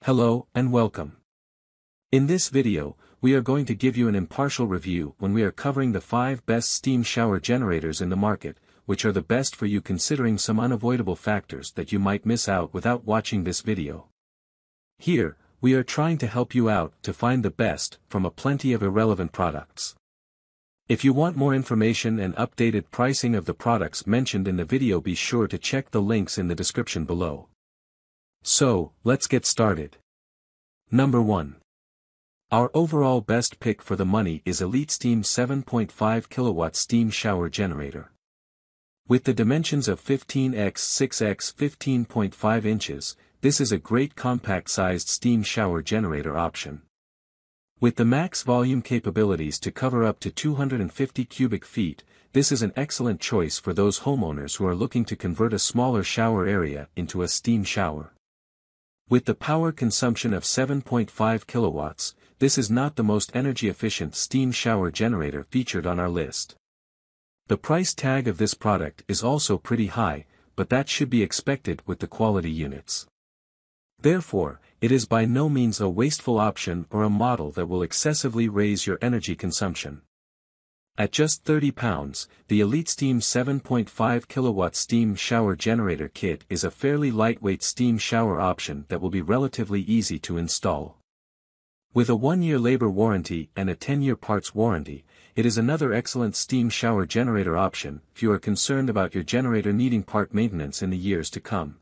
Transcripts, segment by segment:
Hello and welcome. In this video, we are going to give you an impartial review when we are covering the 5 best steam shower generators in the market, which are the best for you considering some unavoidable factors that you might miss out without watching this video. Here, we are trying to help you out to find the best from a plenty of irrelevant products. If you want more information and updated pricing of the products mentioned in the video, be sure to check the links in the description below. So, let's get started. Number 1. Our overall best pick for the money is EliteSteam 7.5 kilowatt steam shower generator. With the dimensions of 15x 6x 15.5 inches, this is a great compact-sized steam shower generator option. With the max volume capabilities to cover up to 250 cubic feet, this is an excellent choice for those homeowners who are looking to convert a smaller shower area into a steam shower. With the power consumption of 7.5 kilowatts, this is not the most energy-efficient steam shower generator featured on our list. The price tag of this product is also pretty high, but that should be expected with the quality units. Therefore, it is by no means a wasteful option or a model that will excessively raise your energy consumption. At just £30, the EliteSteam 7.5 kilowatt steam shower generator kit is a fairly lightweight steam shower option that will be relatively easy to install. With a 1-year labor warranty and a 10-year parts warranty, it is another excellent steam shower generator option if you are concerned about your generator needing part maintenance in the years to come.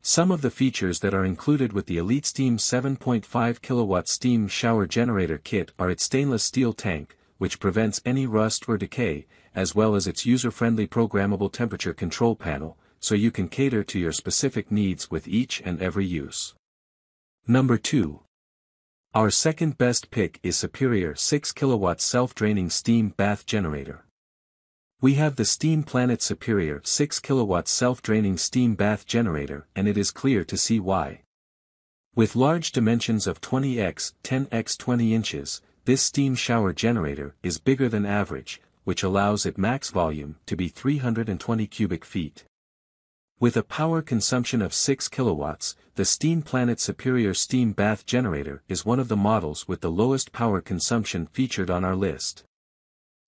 Some of the features that are included with the EliteSteam 7.5 kilowatt steam shower generator kit are its stainless steel tank, which prevents any rust or decay, as well as its user-friendly programmable temperature control panel, so you can cater to your specific needs with each and every use. Number 2. Our second best pick is Superior 6 kilowatt self-draining steam bath generator. We have the Steam Planet Superior 6 kilowatt self-draining steam bath generator, and it is clear to see why. With large dimensions of 20x 10x 20 inches, this steam shower generator is bigger than average, which allows its max volume to be 320 cubic feet. With a power consumption of 6 kilowatts, the Steam Planet Superior Steam Bath Generator is one of the models with the lowest power consumption featured on our list.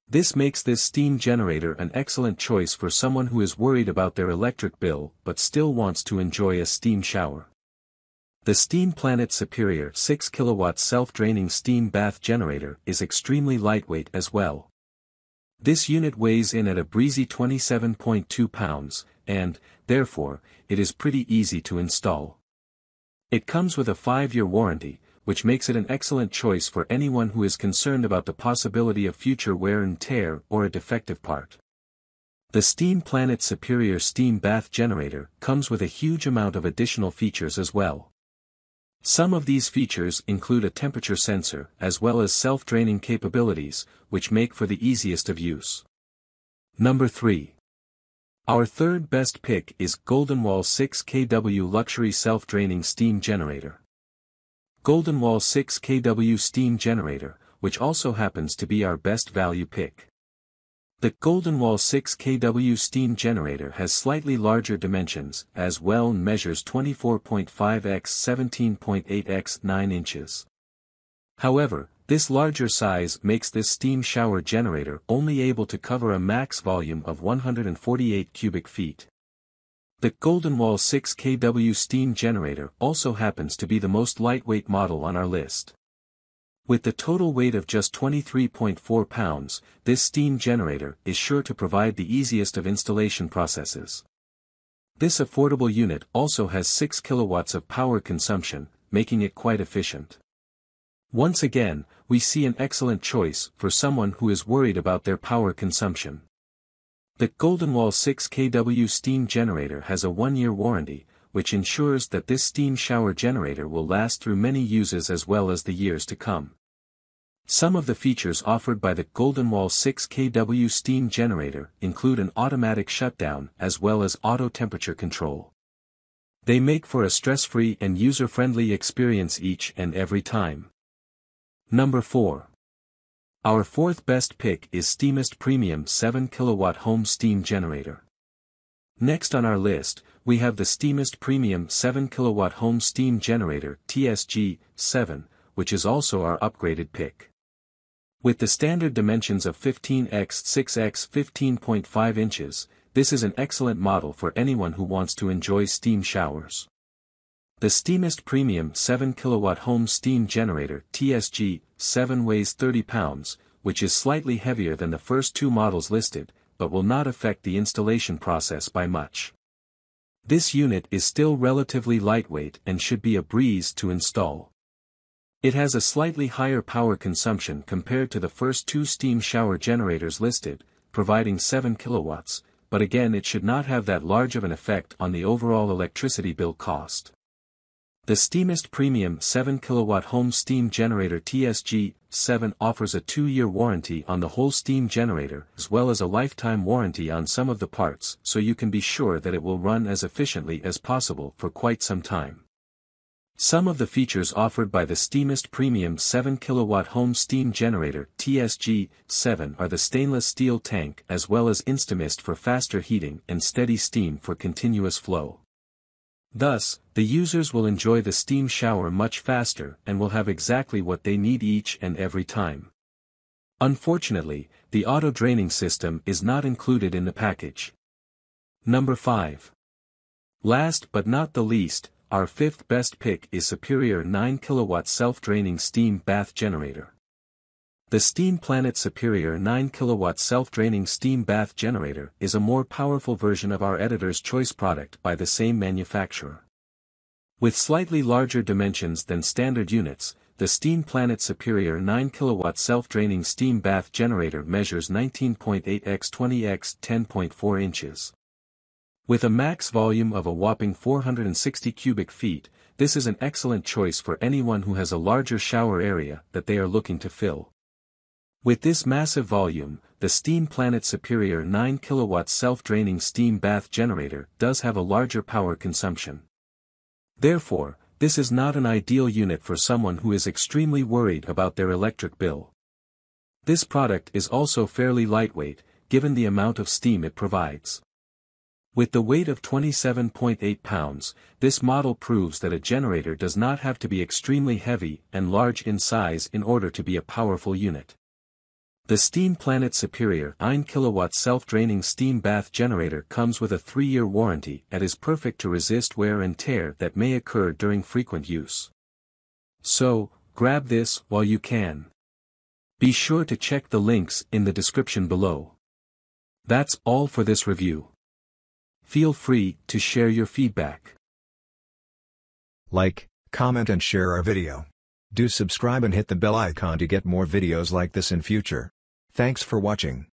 This makes this steam generator an excellent choice for someone who is worried about their electric bill but still wants to enjoy a steam shower. The Steam Planet Superior 6 kilowatt self-draining steam bath generator is extremely lightweight as well. This unit weighs in at a breezy 27.2 pounds, and, therefore, it is pretty easy to install. It comes with a 5-year warranty, which makes it an excellent choice for anyone who is concerned about the possibility of future wear and tear or a defective part. The Steam Planet Superior Steam Bath Generator comes with a huge amount of additional features as well. Some of these features include a temperature sensor as well as self-draining capabilities, which make for the easiest of use. Number 3. Our third best pick is CGOLDENWALL 6 kW Luxury Self-Draining Steam Generator. CGOLDENWALL 6 kW Steam Generator, which also happens to be our best value pick. The CGOLDENWALL 6 kW steam generator has slightly larger dimensions as well and measures 24.5x 17.8x 9 inches. However, this larger size makes this steam shower generator only able to cover a max volume of 148 cubic feet. The CGOLDENWALL 6 kW steam generator also happens to be the most lightweight model on our list. With the total weight of just 23.4 pounds, this steam generator is sure to provide the easiest of installation processes. This affordable unit also has 6 kilowatts of power consumption, making it quite efficient. Once again, we see an excellent choice for someone who is worried about their power consumption. The CGOLDENWALL 6 kW steam generator has a 1-year warranty, which ensures that this steam shower generator will last through many uses as well as the years to come. Some of the features offered by the CGOLDENWALL 6 kW steam generator include an automatic shutdown as well as auto temperature control. They make for a stress-free and user-friendly experience each and every time. Number 4. Our fourth best pick is Steamist Premium 7 kW Home Steam Generator. Next on our list, we have the Steamist Premium 7 kW Home Steam Generator TSG-7, which is also our upgraded pick. With the standard dimensions of 15x6x 15.5 inches, this is an excellent model for anyone who wants to enjoy steam showers. The Steamist Premium 7 kW Home Steam Generator TSG-7 weighs 30 pounds, which is slightly heavier than the first two models listed, but will not affect the installation process by much. This unit is still relatively lightweight and should be a breeze to install. It has a slightly higher power consumption compared to the first two steam shower generators listed, providing 7 kilowatts, but again it should not have that large of an effect on the overall electricity bill cost. The Steamist Premium 7 kW Home Steam Generator TSG-7 offers a 2-year warranty on the whole steam generator as well as a lifetime warranty on some of the parts, so you can be sure that it will run as efficiently as possible for quite some time. Some of the features offered by the Steamist Premium 7 kW Home Steam Generator TSG-7 are the stainless steel tank as well as Steamist for faster heating and steady steam for continuous flow. Thus, the users will enjoy the steam shower much faster and will have exactly what they need each and every time. Unfortunately, the auto-draining system is not included in the package. Number 5. Last but not the least, our fifth best pick is Superior 9 kW Self-Draining Steam Bath Generator. The Steam Planet Superior 9 kW Self-Draining Steam Bath Generator is a more powerful version of our Editor's Choice product by the same manufacturer. With slightly larger dimensions than standard units, the Steam Planet Superior 9 kW Self-Draining Steam Bath Generator measures 19.8 x 20 x 10.4 inches. With a max volume of a whopping 460 cubic feet, this is an excellent choice for anyone who has a larger shower area that they are looking to fill. With this massive volume, the Steam Planet Superior 9 kW Self-Draining Steam Bath Generator does have a larger power consumption. Therefore, this is not an ideal unit for someone who is extremely worried about their electric bill. This product is also fairly lightweight, given the amount of steam it provides. With the weight of 27.8 pounds, this model proves that a generator does not have to be extremely heavy and large in size in order to be a powerful unit. The Steam Planet Superior 9 kW Self-Draining Steam Bath Generator comes with a 3-year warranty and is perfect to resist wear and tear that may occur during frequent use. So, grab this while you can. Be sure to check the links in the description below. That's all for this review. Feel free to share your feedback. Like, comment and share our video. Do subscribe and hit the bell icon to get more videos like this in future. Thanks for watching.